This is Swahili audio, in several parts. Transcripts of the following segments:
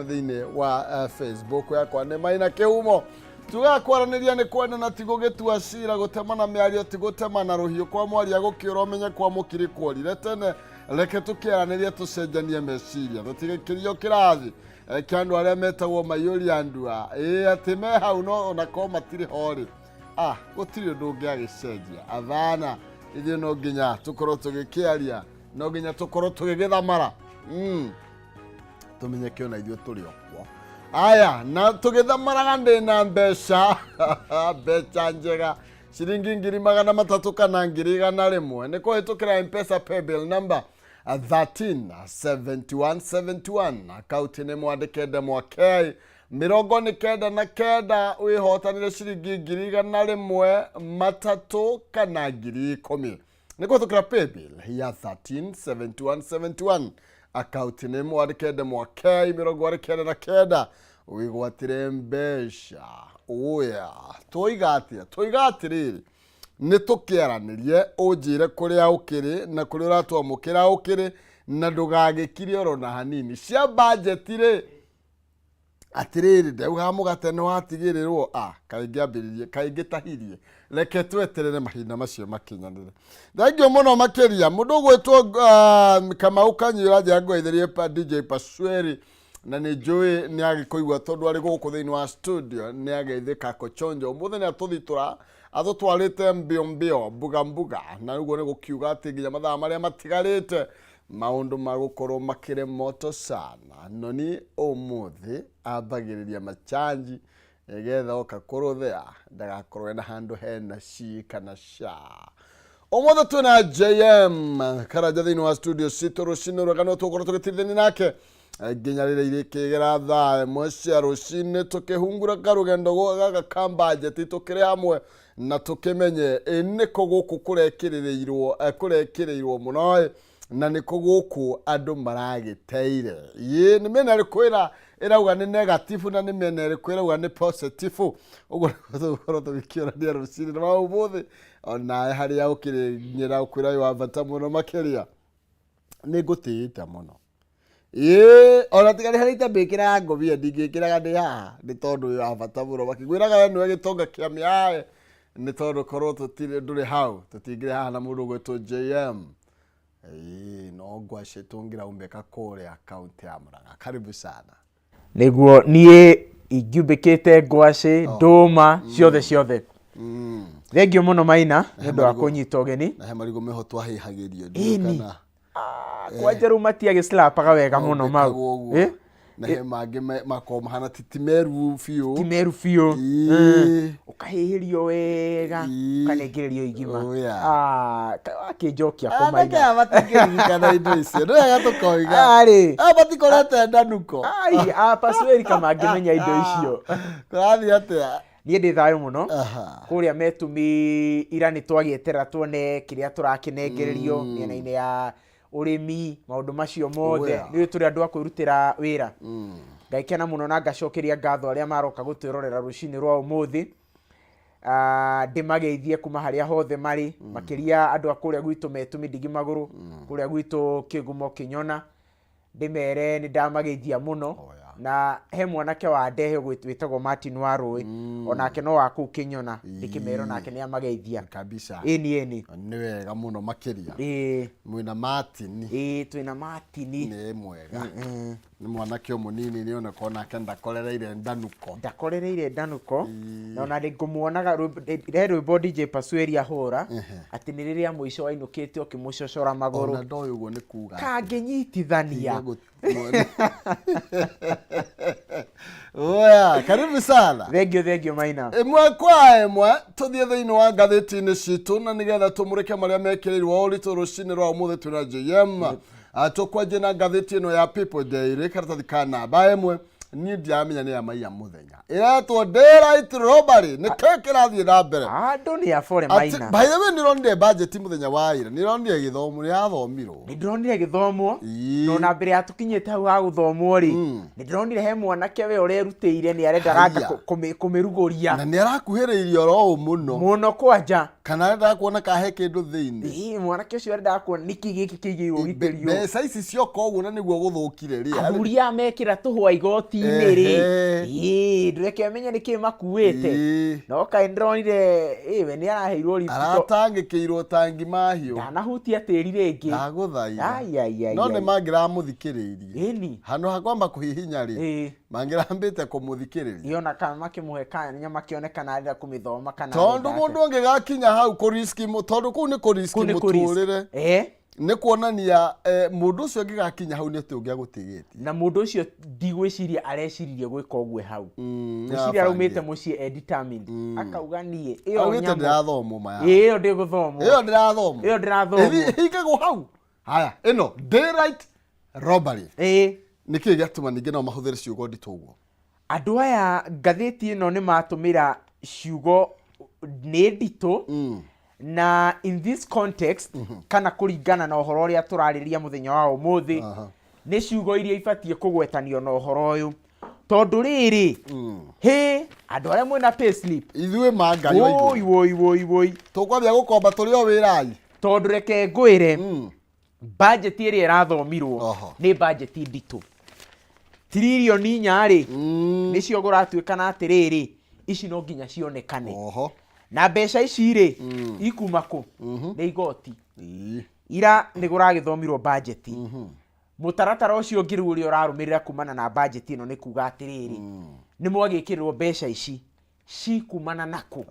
thini wa Facebook yakwa nĩ Maina Kĩhumo tugakwaraniria nĩ kwenda na tigo gĩtua cira gũtemana mĩario ti gũtemana rũhiũ kwa mwaria gũkĩũra ũmenye kwa mũkiri kworire tene reke tũkĩaranĩrie tũcenjanie meciria tũtigĩkĩrio kĩrathi kĩa andũ arĩa metagwo maiyũria ndua atĩ me hau no onako matirĩ horĩ gũtirĩ ũndũ ũngĩagĩcenjia athana ithuĩ no nginya tũkorwo tũgĩkĩaria no nginya tũkorwo tũgĩgĩthamara tumenye kĩona ithuĩ tũrĩ okwo aya na tũgĩthamaraga ndĩna mbeca mbeca njega ciringi 300 kana 100 nĩ kũhĩtũkĩra M-Pesa paybill number 137171 akaunti nĩ mwandĩke Ndemwakei 99 wĩhotanĩre ciringi 100 kana 10,000 nĩ kũhĩtũkĩra paybill ya 137171 akaunti nĩ mwandĩke Ndemwakei 99 wĩgwatĩre mbeca tũiga atĩrĩrĩ nĩ tũkĩaranĩrie ũnjĩre kũrĩa ũkĩrĩ na kũrĩa ũratwamũkĩra ũkĩrĩ na ndũgagĩkire oro na hanini cia budget rĩ atĩrĩrĩ ndauga mũgate nĩ watigĩrĩrwo kaingĩ ambĩrĩrie kaingĩ tahirie reke tweterere mahinda macio makinyanĩre thengio mũno makĩria mũndũ ũgwĩtwo Kamau Kanyuĩra njangwetherie DJ Pasweri na nĩ njũĩ nĩ agĩkũigua tondũ arĩ gũkũ thĩinĩ wa studio nĩ ageithĩka Kochonjo mũthenya nĩ atũthitura atũtwarĩte mbio mbuga na ũguo nĩ gũkiuga atĩ nginya mathaa marĩa matigarĩte maũndũ magũkorwo makĩrĩ moto sana no ni ũmũthĩ ambagĩrĩria machanji getha oka kũrũthĩa ndagakorwo na handũ hena ci kana sha ũmũthĩ twĩna JM Karanja thĩinĩ wa studio citũ rũcinĩ rwega tũgũkorwo tũgĩteithania nake nginya rĩrĩa irĩkĩgera thaa ĩmwe cia rũcinĩ tũkĩhungura karũgendo gaka ka budget tũkĩrĩ hamwe na tũkĩmenye nĩkũ gũkũ kũrekĩrĩirwo mũno na nĩkũ gũkũ andũ maragĩteire nĩ mĩena ĩrĩkũ ĩrauga nĩ negative na nĩ mĩena ĩrĩkũ ĩrauga nĩ positive ũguo tũgũkorwo tũgĩkĩũrania rũcinĩ rwa ũmũthĩ ona harĩa ũkĩrĩnyĩra ũkwĩra wa bata mũno makĩria nĩ ngũtĩĩte mũno ona tiga harĩ itambĩkĩra ngobia ndingĩkĩraga ndĩ haha nĩ tondũ wĩ wa bata mũno makĩgwĩraga nĩwe gĩtonga kĩa mĩae nĩ tondũ korwo ndũrĩ hau tũtingĩrĩ haha na mũndũ ũgwĩtwo JM no ngwacĩ tũngĩraumbĩka kũrĩa akaunti ya Mũrang'a karibu sana nĩguo niĩ ingĩumbĩkĩte ngwacĩ ndũma ciothe thengio mũno Maina nĩ ũndũ wa kũnyita ũgeni na he marigũ meho twahĩhagĩrio ndikana kwanja rĩu matiagĩslapaga wega mũno mau na he mangĩ makoma mahana timeru biũ ũkahĩhĩrio wega ũkanengererio igima akĩnjokia kũmaina matingĩririkana indo icio nĩ wega tũkoiga matikorete ndanuko Pasweri kamangĩmenya indo icio kũrathiĩ atĩa niĩ ndĩ thayũ mũno kũrĩa metumi ira nĩ twagĩetera tuone kĩrĩa tũrakĩnengererio mĩena-inĩ ya ũrĩmi maũndũ macio mothe nĩ tũrĩ andũ a kwĩrutĩra wĩra ngaikena mũno na ngacokeria ngatho arĩa maroka gũtwĩrorera rũcinĩ rwa ũmũthĩ ndĩmageithie kuma harĩa hothe marĩ makĩria andũ a kũrĩa gwitũ metumi ndigi magũrũ kũrĩa gwitũ Kĩgumo Kĩnyona ndĩmere nĩ ndamageithia mũno na he mwanake wa ndehe wĩtagwo Martin Warũĩ onake no wa kũu Kĩnyona ndĩkĩmero nake nĩ amageithia kabisa nĩ wega mũno makĩria mwĩna Martin twĩna Martin nĩ mwega nĩ mwanake mũnini nĩ ona kona ndakorereire ndanuko na ona ngũmuonaga rwĩmbo DJ Pasweri ahũra atĩ nĩ rĩrĩa mũico wainũkĩte ũkĩmũcocora magũrũ ona ndoĩ ũguo nĩ kuga kangĩnyitithania karibu sana thengio Maina ĩmwe kwa ĩmwe tũthiĩ thĩinĩ wa ngathĩti-inĩ citũ na nĩgetha tũmũrĩke marĩa mekĩrĩirwo ũritũ rũcinĩ rwa ũmũthĩ twĩna JM tũkwanjie na ngathĩti ĩno ya People Daily karatathi ka namba ĩmwe niĩ ndiamenya nĩ ya maiya mũthenya ĩretwo daylight robbery nĩ kĩrathiĩ na mbere andũ nĩ abore Maina by the way nĩ ronire budget mũthenya wa ira nĩ ronire gĩthomo nĩ yathomirwo nĩ ndĩronire gĩthomo no na mbere ya tũkinyĩte hau ha gũthomwo rĩ nĩ ndĩronire he mwanake we ũrerutĩire nĩ arendaga kũmĩrugũria na nĩ arakuhĩrĩirio ro mũno kwanja kana ndakuona kahe kindu thiini mwanake ucio arenda kuona niki giki kigirwo giterio mbeca ici cioka uguo na niguo guthukire ri athuri a mekira tuhwa igoti-inĩ ri ndureke amenye niki makuite no kaĩ ndĩronire we nĩ araheirwo ribito aratangĩkĩirwo tangi mahiũ ndanahutia tĩri rĩngĩ ndagũthaitha no nĩ mangĩramũthikĩrĩirie ĩni handũ ha kwamba kũhihinya rĩ mangĩrambĩte kũmũthikĩrĩria iona kana makĩmũhe kanya makĩonekana arenda kũmĩthoma kana tondũ mũndũ ũngĩgakinya hau kũriski tondũ kũu nĩ kũriski mũtũrĩre nĩ kuonania mũndũ ũcio ũngĩgakinya hau nĩ atĩ ũngĩagũtigĩtie na mũndũ ũcio ndigwĩciria areciririe gwĩka ũguo hau gwĩciria araumĩte mũciĩ determined akauga niĩ ĩyo nyamũ ndĩrathomwo maya ĩyo ndĩgũthomwo ĩyo ndĩrathomwo hingagwo hau haya ĩno daylight robbery nĩkĩ gĩatũma ningĩ no mahũthĩre ciugo nditũ ũguo andũ aya ngathĩti ĩno nĩ matũmĩra ciugo nĩ nditũ na in this context kana kũringana na ũhoro ũrĩa tũrarĩria mũthenya wa ũmũthĩ nĩ ciugo iria ibatiĩ kũgwetanio na ũhoro ũyũ tondũ rĩrĩ andũ arĩa mwĩna payslip ithuĩ mangai woi tũkwambia gũkomba tũrĩ o wĩra-ĩ tondũ reke ngwĩre budget ĩrĩa ĩrathomirwo nĩ budget nditũ tririoni 4 nĩcio gũratuĩka na atĩrĩrĩ ici no nginya cionekane na mbeca ici rĩ ikuma kũ nĩ igoti ira nĩ gũragĩthomirwo budget mũtaratara ũcio ũngĩ rĩu ũrĩa ũrarũmĩrĩra kumana na budget ĩno nĩ kuga atĩrĩrĩ nĩ mwagĩkĩrĩrwo mbeca ici cikumana nakũ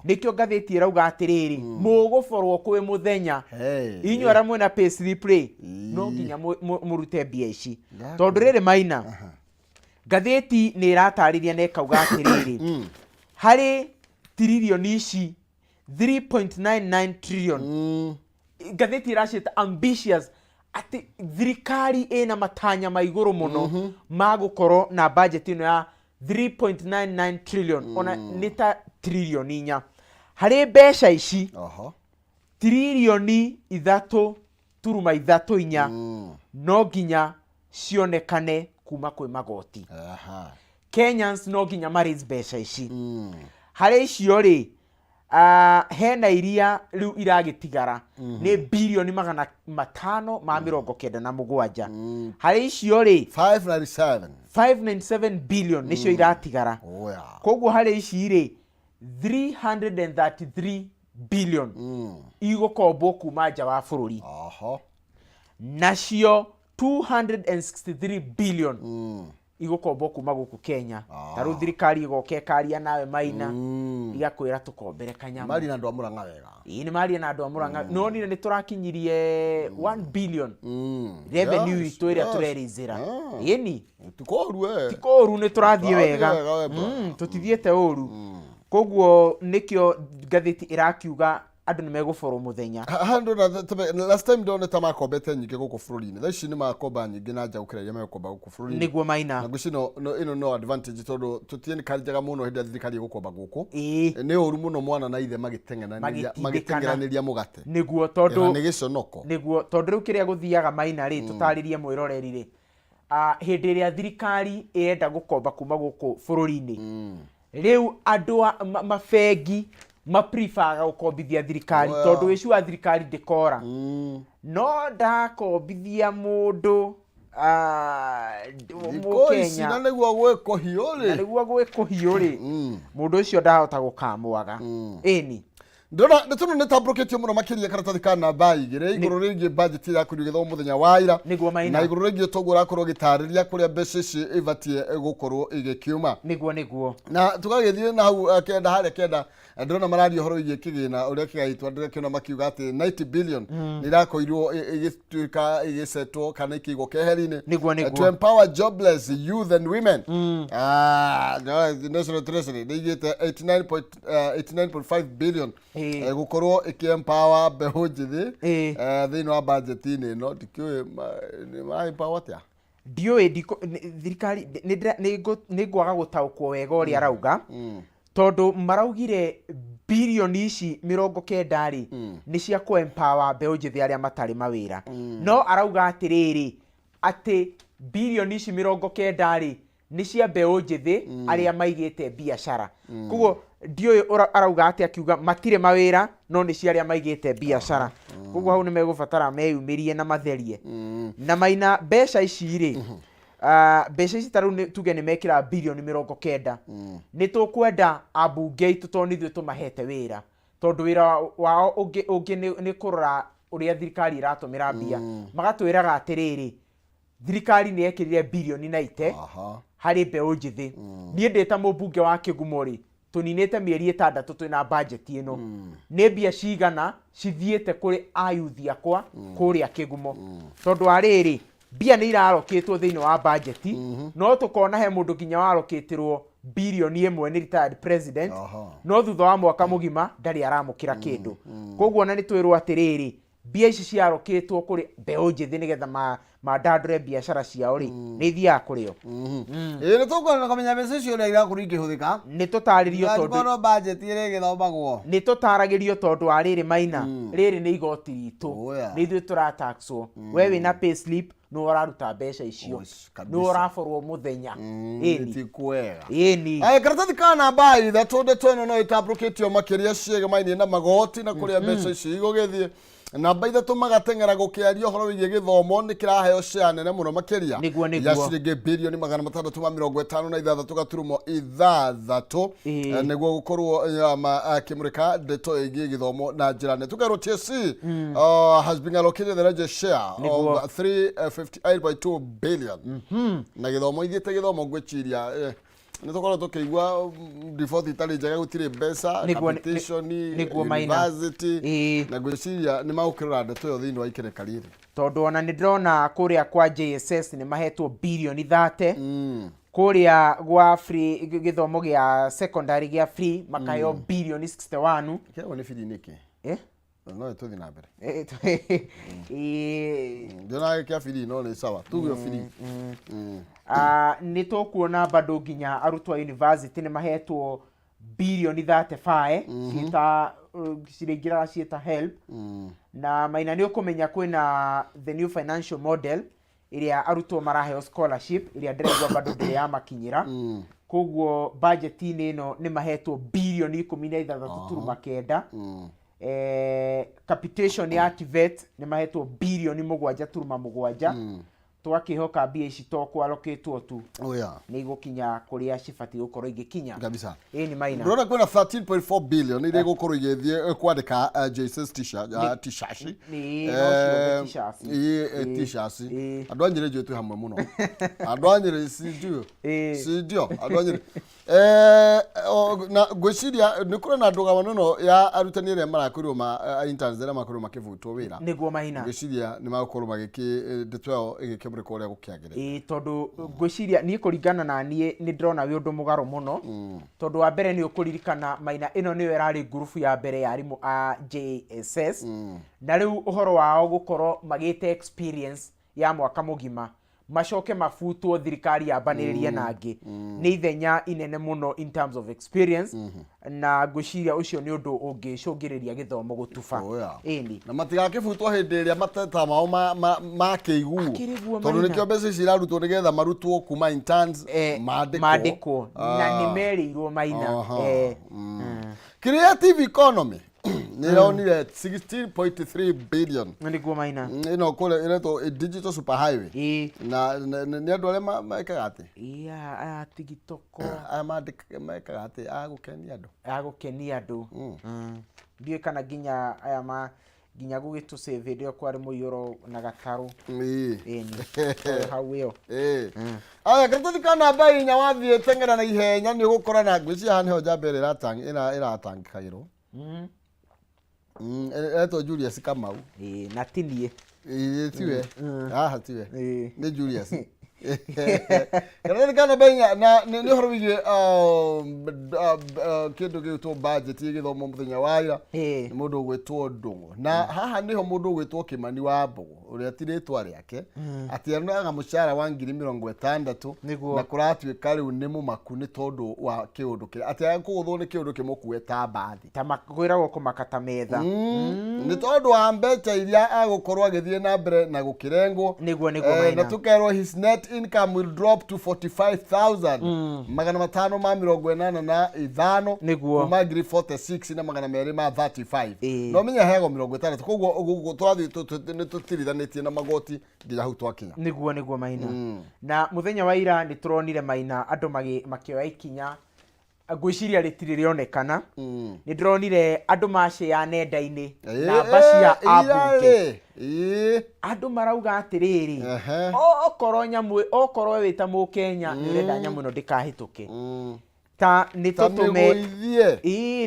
nĩkĩo ngathĩti ĩrauga atĩrĩrĩ mũgũborwo kwĩ mũthenya inyuĩ arĩa mwĩna payslip rĩ no nginya mũrute mbia ici tondũ rĩrĩ Maina ngathĩti nĩ ĩratarĩria na ĩkauga atĩrĩrĩ harĩ tririoni ici 3.99 trillion ngathĩti ĩraciĩta ambitious atĩ thirikari ĩna matanya ma igũrũ mũno ma gũkorwo na budget ĩno ya 3.99 trillion ona nĩ ta tririoni 4 harĩ mbeca ici tririoni 3.34 no nginya cionekane kuma kwĩ magoti Kenyans no nginya marĩce mbeca ici harĩ icio rĩ hena iria rĩu iragĩtigara nĩ birioni 597 harĩ icio rĩ 597 billion nĩcio iratigara koguo harĩ ici rĩ 333 billion igũkombwo kuma nja wa bũrũri nacio 263 billion igũkombwo kuma gũkũ Kenya ta rĩu thirikari ĩgoka ĩkaria nawe Maina igakwĩra tũkombere kanyamũ mari na andũ a Mũrang'a wega nĩ mari na andũ a Mũrang'a no nĩ tũrakinyirie 1 billion revenue itũ ĩrĩa tũrerizĩra ĩni tikoru nĩ tũrathiĩ wega tũtithiĩte ũru koguo nĩkĩo ngathĩti ĩrakiuga andũ nĩ megũborwo mũthenya last time ndone ta makombete nyingĩ gũkũ bũrũri-inĩ thaa ici nĩ makomba nyingĩ na nja gũkĩra iria megũkomba gũkũ bũrũri-inĩ nĩguo Maina na ngwĩciria ĩno no advantage tondũ tũtienĩkarinjaga mũno hĩndĩ ya thirikari ĩgũkomba gũkũ nĩ ũru mũno mwana na ithe magĩteng'eranĩria mũgate nĩguo tondũ nĩ gĩconoko nĩguo tondũ rĩu kĩrĩa gũthiaga Maina rĩ tũtarĩrie mwĩroreri rĩ hĩndĩ ĩrĩa thirikari ĩrenda gũkomba kuma gũkũ bũrũri-inĩ rĩu andũ mabengi maprefaga gũkombithia thirikari tondũ wĩci wa thirikari ndĩkora no ndakombithia mũndũ Mũkenya na nĩguo gwĩkũhiũ rĩ mũndũ ũcio ndahota gũkamwaga ĩni ndona nĩtũno nĩtambũrũkĩtio mũno makĩria karatathi ka namba 2 igũrũ rĩgiĩ budget ya kũrĩa gĩthomo mũthenya wa ira na igũrũ rĩgiĩ toguo rakorwo gĩtarĩria kũrĩa mbeca ici ibatiĩ gũkorwo igĩkiuma nĩguo na tũgagĩthiĩ na hau kenda harĩa kenda ndĩrona mararia ũhoro wĩgiĩ kĩgĩna ũrĩa kĩgaĩtwo ndĩrakĩona makiuga atĩ 90 billion nĩ irakoirwo igĩtuĩka igĩcetwo kana ikĩigwo keheri-inĩ to empower jobless youth and women National Treasury nĩigĩte 89.5 billion gũkorwo ikĩempower mbeũ njĩthĩ thĩinĩ wa budget-inĩ ĩno ndikĩũĩ nĩ ma-empower atĩa ndiũĩ thirikari nĩ ngwaga gũtaũkwo wega ũrĩa arauga tondũ maraugire birioni ici 90 rĩ nĩ cia kũ-empower mbeũ njĩthĩ arĩa matarĩ mawĩra no arauga atĩrĩrĩ atĩ birioni ici 90 rĩ nĩ cia mbeũ njĩthĩ arĩa maigĩte biacara koguo ndiyo arauga ati akiuga matire mawira no ni ciaria maigite biashara koguo hau ni megubatara meyumirie na matherie na Maina mbeca ici ri mbeca ici taru tuge ni mekira bilioni 90 ni tukwenda abunge itu to ni thwe tumahete wira tondu wira wao ungi ni kurora uria thirikari iratumira mbia magatwiraga atiriri thirikari ni yekirire bilioni 90 hari mbeu njithi nie ndeta mubunge wa Kigumo ri tuninete mieri 6 twina budget ino ni mbia cigana cithiete kuri ayuthi akwa kuri Kigumo tondu ariri mbia ni iraroketwo thiini wa budget no tukona he mundu kinya waroketirwo bilioni 1 ni retired president no thutha wa mwaka mugima ndari aramukira kindu koguo na ni twirwo atiriri mbia ici ciaroketwo kuri mbeu njithi nigetha mandandure biashara ciao ri ni ithia kurio ni tukona kamenya mbeca icio ria irakorwo ikihũthĩka ni tutaririo tondu budget ire githomagwo ni tutaragĩrio tondu arĩrĩ Maina rĩrĩ nĩ igoti ritũ ni ithuĩ turataxwo we wina pay slip no wararuta mbeca icio no waraforwo muthenya ti kwega ĩni karatathi kana bai ithatũ ndeto ĩno no ĩtambũrũkĩtio makĩria ciĩgamaine na magoti na kũrĩa mbeca ici igũgĩthiĩ namba ithatũ magateng'era gũkĩaria ũhoro wĩgiĩ gĩthomo nĩ kĩraheo share nene mũno makĩria ya ciringi bilioni 656 gaturumo ithathatũ nĩguo gũkorwo akĩmũrĩka ndeto ĩgiĩ gĩthomo na njĩra nene tukerwo TSC has been allocated the largest share of 358.2 billion na gĩthomo ithiĩte gĩthomo ngwĩciria ni tukorwo tukigwa default itari njega gutire mbeca competition university na gwiciria ni maukirira ndeto yo thiini wa ikereka riri tondu ona ni ndrona kuria kwa JSS ni mahetwo bilioni 30 kuria gwa free githomo gia secondary gia free makayo bilioni 61 kiago ni free niki no tuthi na mbere ndona kia free no ni sawa tugio free ni tukuona bado nginya arutwo university ni mahetwo bilioni 35 cita ciringira ciita help na Maina ni ukumenya kwina the new financial model iria arutwo maraheo scholarship iria ndirigwa bado ndiri ya makinyira koguo budget ino ni mahetwo bilioni 13.9 capitation ya TVET ni mahetwo bilioni 7.7 twakihoka mbia ici to kwaloketwo tu ni igukinya kuria cibati gukorwo igikinya kabisa ni Maina ndona kwina 13.4 billion ire gukorwo igithie kwandika JSS t-shirt ni t-shirt andu anyire nje tu hamwe muno andu anyire sidio andu anyire na gwiciria ni kuri na ndugamo no ya arutani ire marakorwo ma interns ire makorwo makivutwo wira niguo Maina gwiciria ni makorwo magiki ndetwa igikemurika uria gukiagire tondu gwiciria ni kuringana na nie ni ndrona wi undu mugaro muno tondu wa mbere ni ukuririkana Maina ino niyo irari group ya mbere ya arimu a JSS na riu uhoro wao gukorwo magite experience ya mwaka mugima macoke mafutwo thirikari yambaniririe nangi ni ithenya inene muno in terms of experience na gwiciria ucio ni undu ungicungiriria githomo gutuba na matigakibutwo hindi iria mateta mao makiigu tondu nikio mbeca ici irarutwo nigetha marutwo kuma interns mandiko na ni merirwo Maina creative economy niraonire 16.3 billion niguo Maina ino kule ireto digital super highway na ni andu aria mekaga ati tigitoko mekaga ati agukenia andu ndiye kana ginya aya ginya gugitu save ndio kwari muiyoro na gataru hawio aya karatathi kana bai nya wathie tengera na ihenya ni ugukora na ngwiciria haniho njambere iratangikairwo eto Julius Kamau na tinie tiwe tiwe ni Julius kana benya na ni horo wige kindu gitwo budget githomo muthenya waira ni mundu gwitwo Ndungu na haha niho mundu gwitwo Kimani wa Mbogo uria tiritwa riake ati anaga mushara wa 60,000 na kuratuika riu ni mumaku ni tondu wa kiundu kira ati akuguthwo ni kiundu kimukuwe ta bathi ta makwiragwo kumakata metha ni tondu wa mbeca iria agukorwo agithie na mbere na gukirengwo niguo Maina na tukerwo his net income will drop to 45,000 magana matano ma 85 Niguo. kuma ngiri 46 na magana meri ma 35 no menya hego 60 koguo twathi nitutirithanitie na magoti nginya hau twakinya niguo Maina na muthenya wa ira ni turonire Maina andu makioya ikinya ngwiciria ritiri rionekana ni ndironire andu macea nenda-ini namba cia ambunge andu marauga atiriri okorwo wita mukenya ni urenda nyamu ino ndikahituke ta nitutume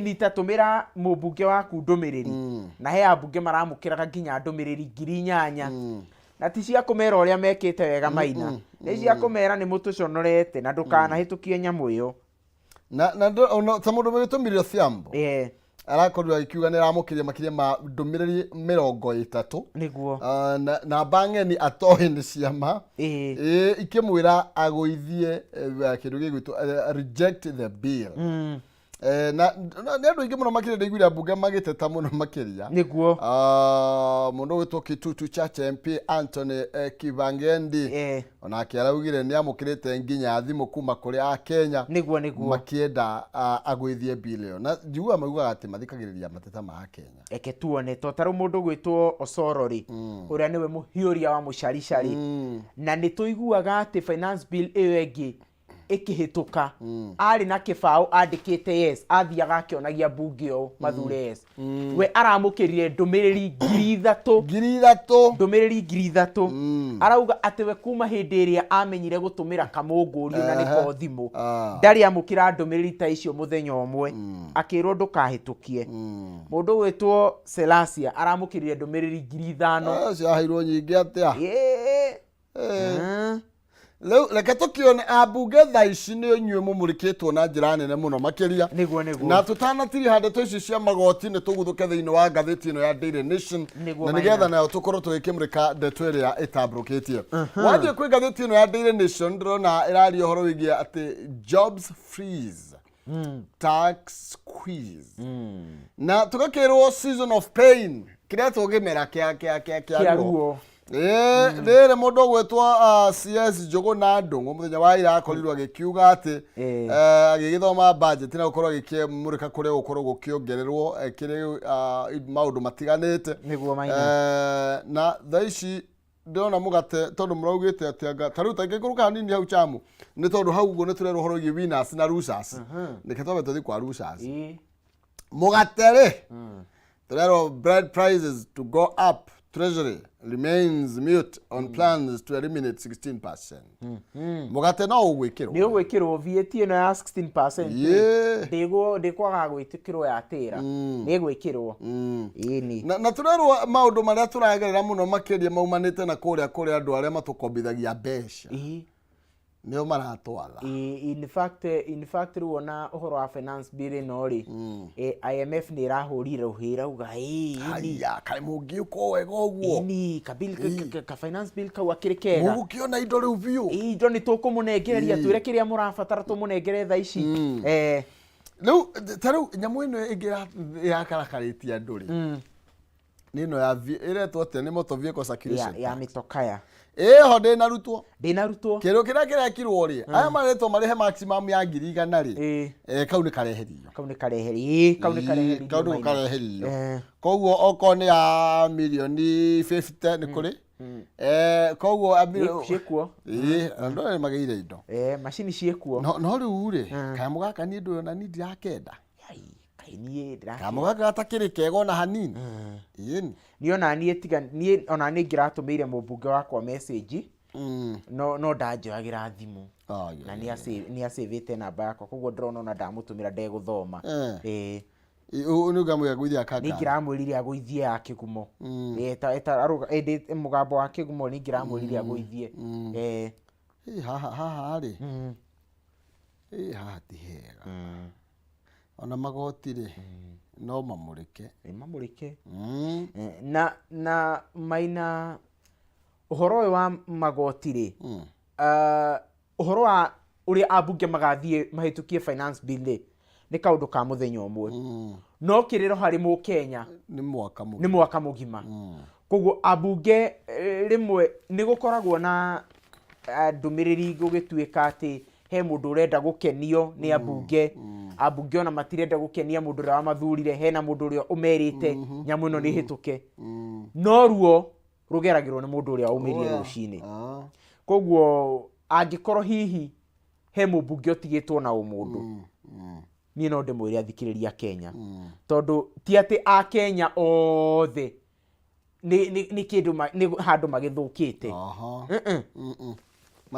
nitatumira mubunge waku ndumiriri na he ambunge maramukiraga nginya ndumiriri 8,000 na ti cia kumera uria mekite wega Maina ni cia kumera ni mutuconorete na ndukanahitukie nyamu iyo na ta mundu mwitumire Thiambo arakorwo akiuga ni ramukiria makiria ma ndumiriri 30 niguo na bangeni atohe ni ciama ikimwira agoithie kindu gigwitu reject the bill na ndu ingi muno makiria ndigwira bunge magiteta muno makiria niguo mundu witwo Kitutu Church MP Anthony Kibangendi ona akiaraugire ni amukirite nginya thimu kuma kuri a Kenya niguo makienda agwithie bill iyo na njigua mauga ati mathikagiriria mateta ma Kenya eke tuone to taru mundu gwitwo Osorori uria niwe muhiuria wa mucaricari na nituiguaga ati finance bill iyo engi ikihituka ari na kibao andikite yes athiaga akionagia bunge o mathure yes we aramukirire ndumiriri 3,000 ndumiriri 3,000 arauga ati we kuma hindi iria amenyire gutumira kamunguri na niko thimu ndari amukira ndumiriri ta icio muthenya umwe akirwo ndukahitukie mundu wetwo Selasia aramukirire ndumiriri 5,000 ciahirwo nyingi atia Leka tukione abunge tha ici ni nyue mumurikitwo na njira nene muno makiria niguo na tutanatiri hande tu ici cia magoti ni tuguthuke thiini wa gatheti ino ya Daily Nation na nigetha nayo tukorwo tugikimurika ndeto iria itamburukitie wathie kwi gatheti ino ya Daily Nation ndirona irari uhoro wigie ati jobs freeze tax quiz na tukakirwo season of pain kiria tugimera kia ruo rere mundu gwetwa CS Njuguna Ndung'u muthenya wa ira akorirwo agikiuga ati agigithoma budget na gukorwo agikimurika kuria gukorwo gukiongererwo kiri maundu matiganite na thaici ndona mugate tondu muraugite ati anga taruta ngikuruka hanini hau chamu ni tondu hau guo ni turero horo gi winners na losers niketobe tuthi kwa losers mugate turero bread prices to go up. Treasury remains mute on plans to eliminate 16%. Mugate no ugwikirwo. Ni ugwikirwo VAT ino ya 16%. Ndikwaga gwitikirwo ya tira. Ni gwikirwo. Ini. Na turerwo maundu maria turagerera muno makiria maumanite na kuria andu aria matukombithagia mbeca. Nio maratwala in fact ruona uhoro wa finance bill no ri IMF ni rahurire ruhira uga aya kai mungi uko wega uguo ni ka finance bill kau akirikega mugukiona indo riu biu indo ni tukumunengereria twire kiria murabatara tumunengere tha ici riu taru nyamu ino igira yakarakarĩtie andũ ri nino ya iretwo ate ni motor vehicle circulation ya mitokaya ho ndinarutwo kero kiria kirwo ri aya maretwo marihe maximum ya 100 ri kau ni kareherio koguo oko ni ya milioni 50 ni kuri koguo ciekuo ndo mageire indo machine ciekuo no riu ri kamu gaka ni ndu na ni ndirakenda nie kamugaga atakiri kego na hanini niona nie ona ni ngiratumeire mubunge wakwa message no ndanjoyagira thimu na ni asivite namba yakwa koguo ndrona ona ndamutumira ndeguthoma unuga muya gwithia kaka ni ngiramwirire agwithie akigumo aruga mugambo wa kigumo ni ngiramwirire agwithie haha ri haha ti hega ona magoti ri no mamurike na Maina uhoro wa magoti ri uhoro wa uri abunge magathie mahitukie finance bill ni kaundu ka muthenya umwe no kiriro hari mu Kenya ni mwaka mugima koguo abunge rimwe ni gukoragwo na ndumiriri gugituika ati he mundu urenda gukenio ni ambunge ambunge ona matirenda gukenia mundu ria mathurire hena mundu uria umerite nyamu ino ni hituke no ruo rugeragirwo ni mundu uria umirie rucini koguo angikorwo hihi he mubunge otigitwo na umundu ni no ndimwire athikiriria Kenya tondu ti ati a Kenya othe ni kindu ni handu magithukite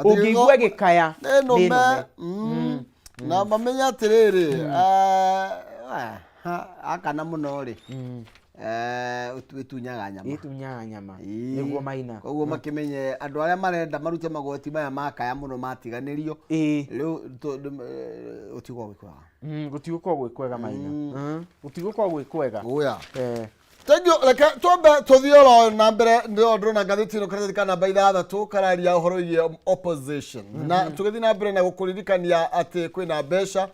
ungigwe gikaya ni no na mamenya atiriri akana muno ri utunyaga nyama niguo Maina koguo makimenye andu aria marenda marute magoti maya makaya muno matiganirio riu utigwo gwikwega gutigwo gwikwega Maina gutigwo gwikwega oya thank you like tombe tuthioro na mbere ndio ndona ngatheti ino kana namba 6 kararia uhoro ye opposition na tugithi na mbere na gukuririkania ati kwina mbeca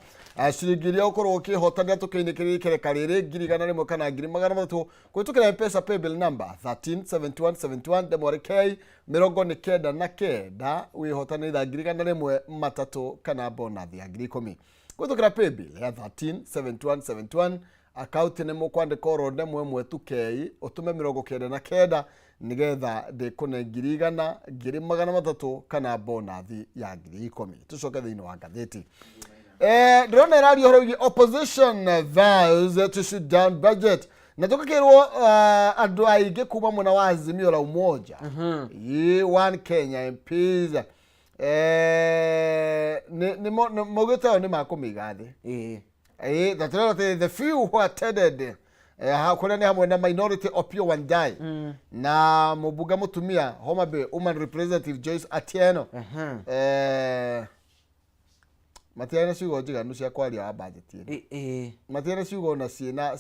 ciringiria ukorwo ukihotania tukiinikiriri kerekariri ngirigana rimwe kana ngiri magana matatu kwitukira M-Pesa paybill number 137171 demore k 99 wihotania itha ngirigana rimwe matatu kana bonus ya ngiri 10 kwitukira paybill ya 137171 account ni mukwandika orode mwemwe tukei utume 99 nigetha ndikune ngirigana ngiri magana matatu kana bonus ya ngiri 10 tucoke thiini wa ngatheti drone radio horo opposition vows to shoot down budget na tukakirwo andu aige kuma mwana wa Azimio la Umoja One Kenya MPs ni mogeta ni makumigathi that the few who attended hakuna ni hamwe na minority Opiyo Wandayi na mubuga mutumia Homa Bay woman representative Joyce Atieno Matiana ciugo njiganu cia kwaria wa budget Matiana ciugo na ciina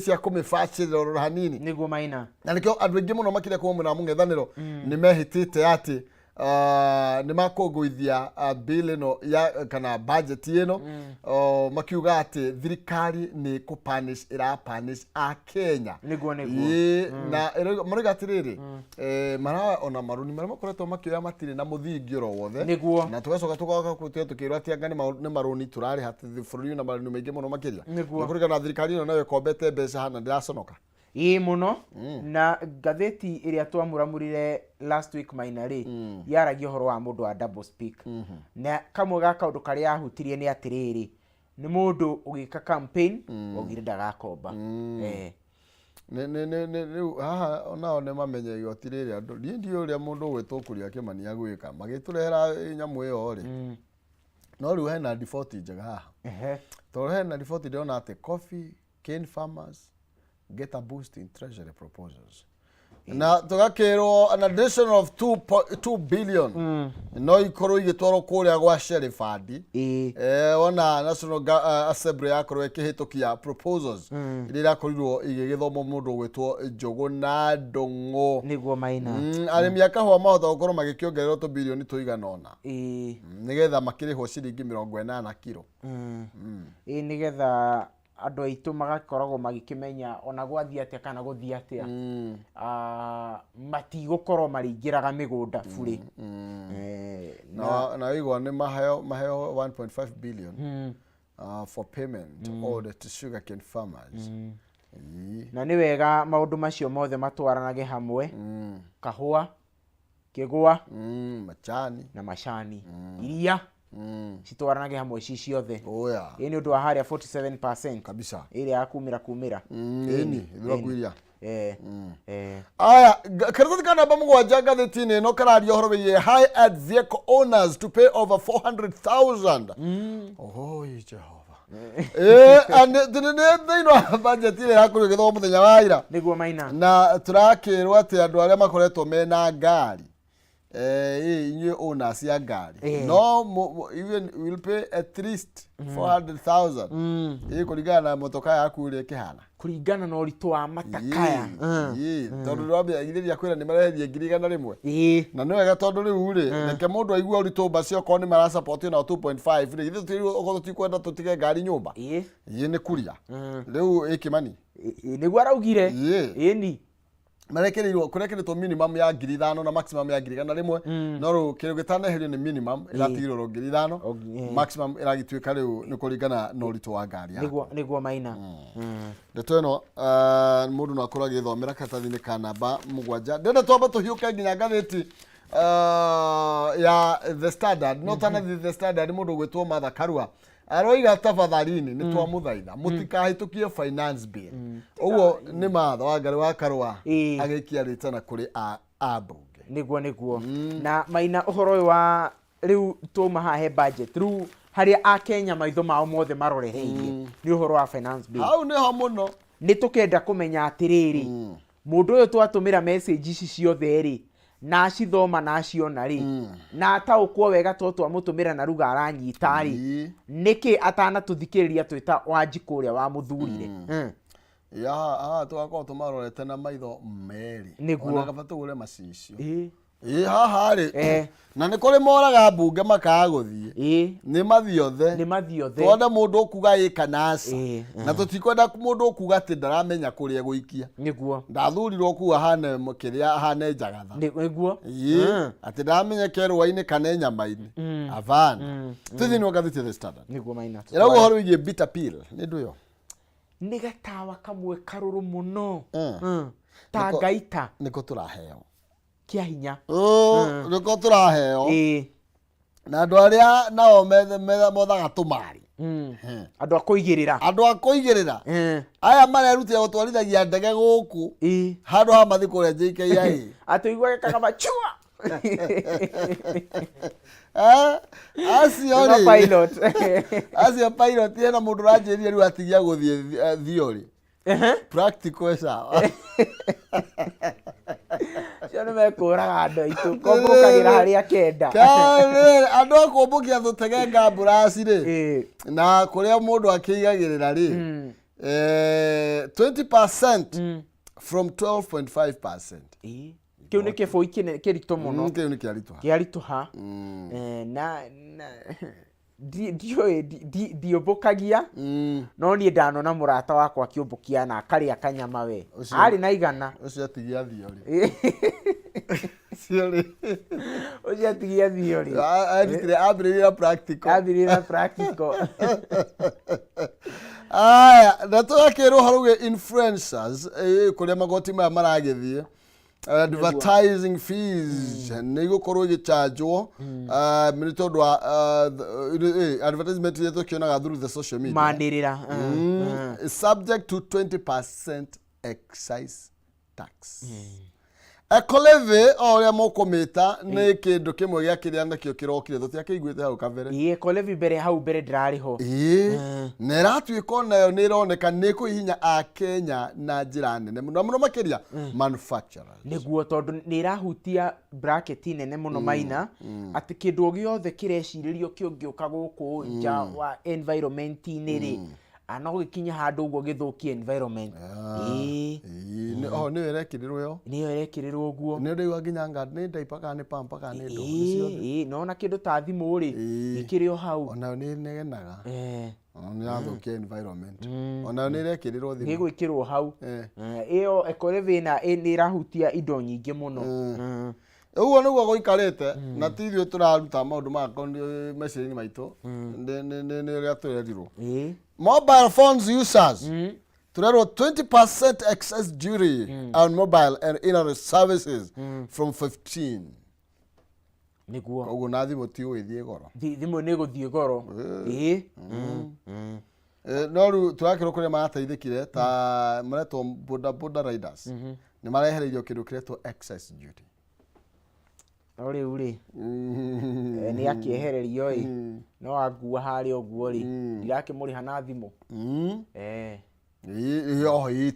cia kumifacirira hanini niguo Maina na nikio andu aingi muno makire kuma na mungethaniro ni mehitite ati ni makongoithia bill ino ya kana budget ino makiuga ati thirikari ni kupunish punish a Kenya niguo na mariga atiriri mara ona maruni mara makoretwo makioya matiri na muthingi ro wothe niguo na tugacoka tugakutia tukirwa ati anga ni maruni turari hati bururi na maruni maingi muno makiria kuriga na thirikari ino nayo kombete mbeca hana ndiraconoka muno na gatheti iria twamuramurire last week Maina ri yaragia horo wa mundu wa double speak na kamwe ga kaundu karia ahutirie ni atiriri ni mundu ugika campaign ogire ndagakomba ne haha onao ne mamenye yotiriri andu ndi uria mundu gwitukuria Kimani agwika magiturehera nyamu iyo ri no riu hena default njega haha to hena default ndona ati coffee cane farmers get a boost in treasury proposals. Na tugakirwo an addition of 2 billion no ikorwo igitwaro kuria gwa sheriff fund ona National Assembly yakorwo ikihitukia proposals iria korirwo igigithomo mundu gwitwo Njogu na Ndung'u niguo Maina arimi akahwa mahota gukorwo magikiongererwo 2 billion tuigana ona nigetha makirihwo ciringi 80 kilo nigetha andu aitu magakoragwo magikimenya ona gwathia atia kana guthia atia matigukorwo maringiraga migunda buri na igwa ni maheo 1.5 billion for payment order to sugarcane farmers na ni wega maundu macio mothe matwaranage hamwe kahua kigwa machani na machani iria citwaranage hamwe ciothe oya ni undu wa haria 47% kabisa ile ya kumira ni thwa kwiria aya karatu kana bamugwanja gatheti-ini no kararia horo wiye high-end vehicle owners to pay over 400,000 oh Jehova and the budget ile yakuru githomo muthenya wa ira niguo Maina na turakirwa ati andu aria makoretwo mena ngari inye owners ya ngari no even will pay at least 400,000 kulingana na motoka yaku ile kihana kulingana na uritu wa matakaya tondu rwambia igithia kwira ni marehithia ngirigana rimwe na no wega tondu riu ri neke mundu aigua uritu bacio ko ni mara support na 2.5 ri githia tiri ogo tutikwenda tutige ngari nyumba ni kuria riu Kimani niguo araugire ni marekerirwo kurekeretwo minimum ya 5,000 na maximum ya 1,100 no ru kiru gitanaherio ni minimum iratigirwo 5,000 maximum iragituika riu ni kuringana na uritu wa ngari yako niguo Maina ndeto ino mundu no akora githomera katathini ka namba 7 ndenda twamba tuhiuke nginya ngathiti ya The Standard no tana The Standard mundu gwitwo Martha Karua aroiga tafadhalini ni twa muthaitha mutikahitukie finance bill uguo ni Martha Wangari wa Karua agikia ritana kuri abunge niguo na Maina uhoro uyu wa riu tuma hahe budget riu haria a Kenya maitho mao mothe marorereirie ni uhoro wa finance bill hau niho muno ni tukenda kumenya atiriri mundu uyu twatumira message ici ciothe ri na cithoma na ciona ri na ataukwo wega twa mutumira na ruga aranyita ri niki atana tuthikiriria twita Wanjiku wa muthurire ya twakwa tumarorete na maitho meri ona gabatu gure macicio haha ri na ni kuri moraga mbunge makaga guthie ni mathiothe twonde mundu ukuga ikanasi na tutikwenda mundu ukuga ati ndaramenya kuria guikia niguo ndathurirwo kuwa hane mukiria hane njagatha niguo ati ndaramenya kerwa-ini kana nyama-ini avana tuthi ni gathiti The Standard niguo Maina ira uhoro wigie bitter pill ni nduyo ni gatawa kamwe karuru muno ta gaita niko turaheo kia hinya niko turaheo na andu aria nao mothaga tumari andu akuigirira aya marerutira gutwarithagia ndege guku handu ha mathi kuria JKIA atu igwa kama chua acio pilot yena mundu ranjiria riu atigia guthie theory practical sawa Ciana mekuraga andu aitu kombukagira haria kenda kare andu akombukia thutege ngamburaci ri na kuria mundu akiigagirira ri 20% from 12.5%. Kiu ni kiboi kirito muno kiu ni kiarito ha na diombokagia no ni ndanona murata wakwa akiombokia na akaria kanyama we ari na igana ucio atigia thiori ucio atigia thiori abirira practical aya natokero haruge influencers kuria magoti maya maragithie advertising fees nigukorwo igichargewo ni tondu wa advertisement yetu kionaga through the social media mandirira subject to 20% excise tax ekoleve oria mokometa ni kindu kimwe gia kiria nakio kirokire thutia kiguite hau kabere ekoleve bere hau bere ndirariho nera twiko nayo ni roneka ni kuhinya a Kenya na njira nene muno makiria manufacturers niguo tondu ni irahutia bracket nene muno Maina ati kindu giothe kireciririo kiongiuka guku nja wa environment ni ri ana gukinya handu ugo githukie environment ni erekirirwo guo ni ndio nginya ngard ni ndaipaka ni pampaka ni ndo no na kindu ta thimu ri ikirio hau ona ni negenaga ni athukia environment ona ni erekirirwo thimu ni gwikirwo hau iyo ekoleve na ni irahutia indo nyingi muno uguo niguo guikarite na tithio turaruta maundu makoni message maitu ni ria turerirwo mobile phones users turerwo 20% excess duty on mobile and internet services from 15 niguo uguo na thimu ti gwithie goro thimu ni guthie goro no ru turakirwo kuria marateithikire ta maretwo boda riders ni marehereirio kindu kiretwo excess duty ori uri ni akiehererio no agua hari oguo ri ndirakimuriha na thimu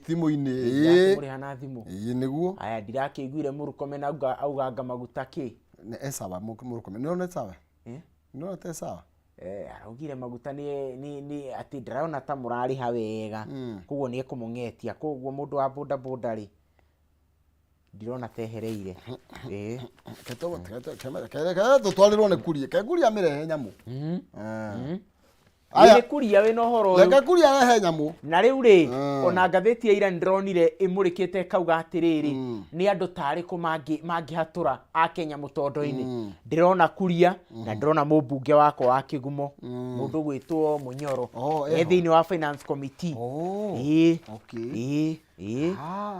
thimu-ini ndirakimuriha na thimu niguo aya ndirakiguire murukome na auganga maguta ki ni esawa murukome no ne sawa no te sawa araugire maguta ni ati ndiraona ta murariha wega koguo ni ekumung'etia koguo mundu wa boda ri ndirona tehereire tutwarirwo ni kurie ke kuria mirehe nyamu Aya kuria we no horo reka kuria rehe nyamu na riu ri ona ngatheti ya ira ndronire imurikite kauga atiriri ni andu tari ku mangihatura a Kenya mutondo-ini ndirona kuria na ndirona mubunge wako wa Kigumo mundu gwitwo Munyoro thiini wa finance committee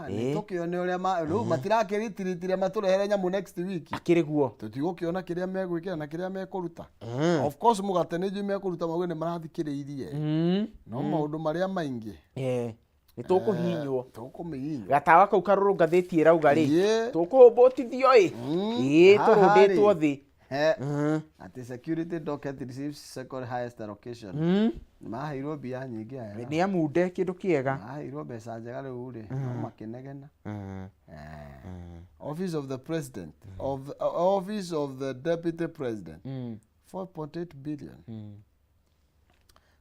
nitukione uria matirakiritiritiria maturehere nyamu next week akiriguo tutigukiona kiria megwikira na kiria mekuruta of course mugate ni ju mekuruta mawe ni marathikiriirie no maundu maria maingi nitukuhinywo gatawa kau karuru ngatheti irauga ri tukuhubutithio turunditwo thi at the security docket receives second highest allocation mahairwo bia nyingi aya ni amunde kindu kiega mahairwo mbeca njega riu ri makinegena office of the president office of the deputy president 4.8 billion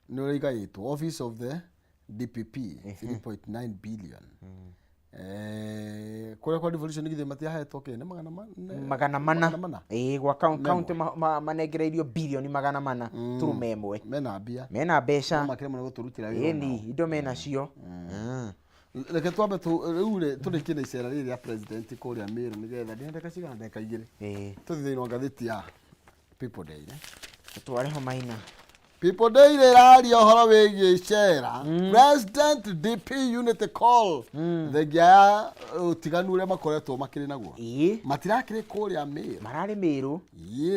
no igaitwo office of the DPP 3.9 billion kwa devolution githe matiahetwo kene magana mana gwa county manengereirio bilioni magana mana turume emwe mena mbeca makire muno guturutira wira ni indo mena cio reke twambe riu turikire icera riri ya president kuria Meru nigetha ndeka cigana ndeka igiri tuthi no ngatheti ya People Day twareho maina People Day riraria horo wigie icera President DP Unity Call thegia utiganu uria makoretwo makiri naguo matirakire kuria Meru marari Meru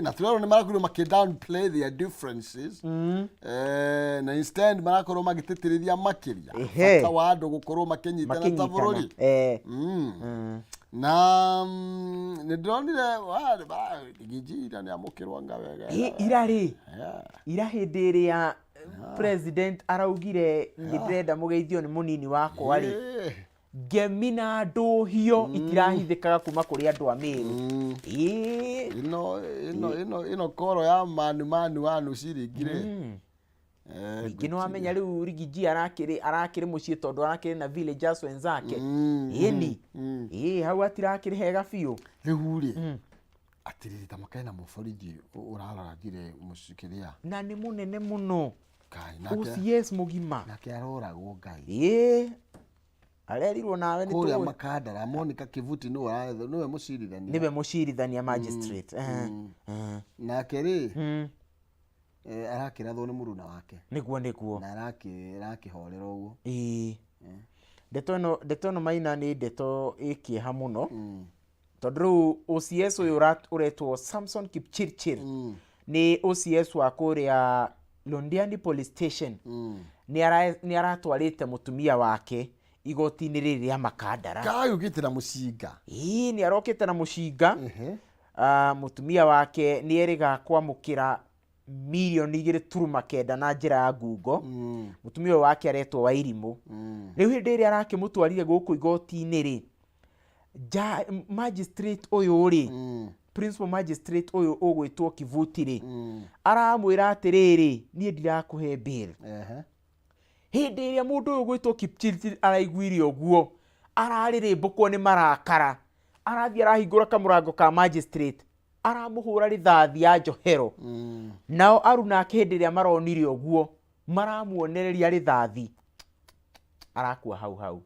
na turero ni marakorwo downplay their differences na instead marakorwo magititirithia makiria bata wa andu gukorwo makinyitana ta bururi na nidronire gijira ni amukirwa ngawega irari ira hindi iria president araugire ndirenda mugeithio ni munini wako ari gemina nduhio itirahithikaga kuma kuri andu a Meru ino koro ya manu wanu cirigire ingino amenya riu rigiji arakiri mucii tondu arakiri na villagers wenzake hau atirakiri hega biu riu ri atiriri ta makaina muboriji uraragire mushikiria na ni munene muno OCS mugima nake aroragwo ngai arerirwo nawe ni tuwe makadara Monica Kivuti niwe mucirithania magistrate nake ri arakirathwo ni muruna wake niguo na arakihorera uguo ndeto no maina ni ndeto ikieha muno tondu OCS uyu uretwo Samson Kipchirchir ni OCS wa kuria Londiani police station ni aratwarite mutumia wake igoti-ini riri ya makadara kayugite na mucinga ni arokite na mucinga mutumia wake ni eriga kwamukira milioni 2.9 na njira ya ngungo mutumia wake aretwo Wairimu riu hindi iri arakimutwarire guku igoti-ini ri magistrate uyu ri principal magistrate uyu ugwitwo Kivuti ri aramwira atiriri nie ndirakuhe bail hindi iria mundu uyu gwitwo Kipchirchir araiguire uguo ararimbukwo ni marakara arathie arahingura kamurango ka magistrate aramuhura rithathi ya njohero nao aruna ake hindi iria maronire uguo maramuonereria rithathi arakua hau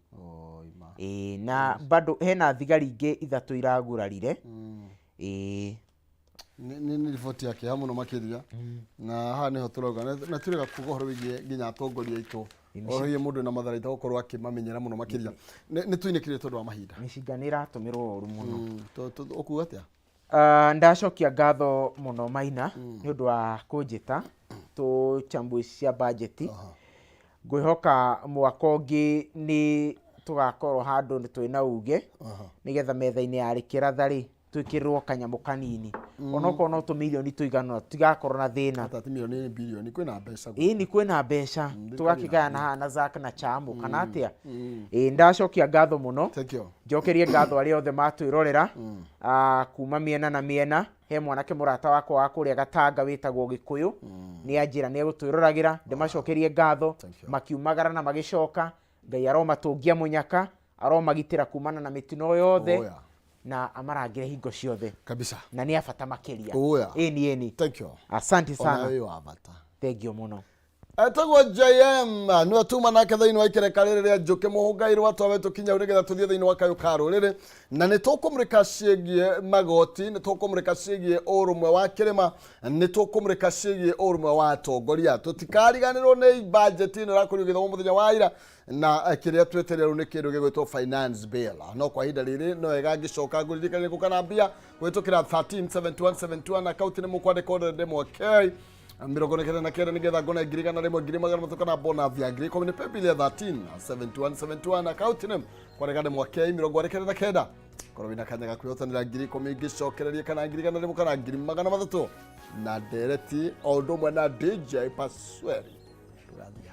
na bado hena thigari ingi 3 iragurarire ni riboti yake hamuno makiria na haha niho turoga na turega kuga horo wigie nginya atongoria itu ohoye mundu na matharaita gukorwo akimamenyera muno makiria ni tuinekire tondu wa mahinda mishiganira tumirwo oru muno okuga atia ndacokia ngatho muno maina ni undu wa kunjita tu chambui cia budget ngwihoka mwaka ungi ni tugakorwo handu ni twina uge nigetha metha-ini ya kirathari twikirwo kanyamu kanini onoko no tumilioni tuigana tigakorwo na thina 30 milioni bilioni kwina mbeca ni kwina mbeca tugakigana na Zack na Chamu kana atia ndacokia ngatho muno thank you njokerie ngatho aria othe matwirorera kuma miena na miena he mwanake murata wako wa kuria Gatanga witagwo Gikuyu ni anjira ni gutwirораgira ndimacokerie ngatho makiumagara na magicoka Ngai aromatungia munyaka aromagitira kumana na mitino yothe na amarangire hingo ciothe kabisa na ni afata makiria ni eni thank you asante sana ona wewe abata thank you muno Etagwo JM niwe tuma nake thĩinĩ wa ikereka rĩrĩ rĩa Njũkĩ mũhũngairwo twawe tũkinya nĩgetha tũthiĩ thĩinĩ wa kayũ ka rũrĩrĩ na nĩtũkũmũrĩka ciĩgiĩ magoti, nĩtũkũmũrĩka ciĩgiĩ ũrũmwe wa kĩrĩma, nĩtũkũmũrĩka ciĩgiĩ ũrũmwe wa atongoria. Tũtikariganĩrwo nĩ budget ĩno ĩrakorirwo ĩgĩthomwo mũthenya wa ira na kĩrĩa twetereire rĩu nĩ kĩndũ gĩgwĩtwo finance bill. No kwa ihinda rĩrĩ no wega ngĩcoka ngũririkanie gũkana mbia gwĩtũkĩra 137171 akaunti nĩ mũkwandĩka order ndemwa K mirongo nekenda na kenda nigetha ngona ngirigana rimwe ngiri magana matatu kana bona vya ngiri komi ni pepi ile 137171 account name kwa regade mwake mirongo nekenda na kenda korwo wina kanya gakwihotanira ngiri komi ngicokereria kana ngirigana rimwe kana ngiri magana matatu na dereti o ndumwe na DJ Pasweri tugathia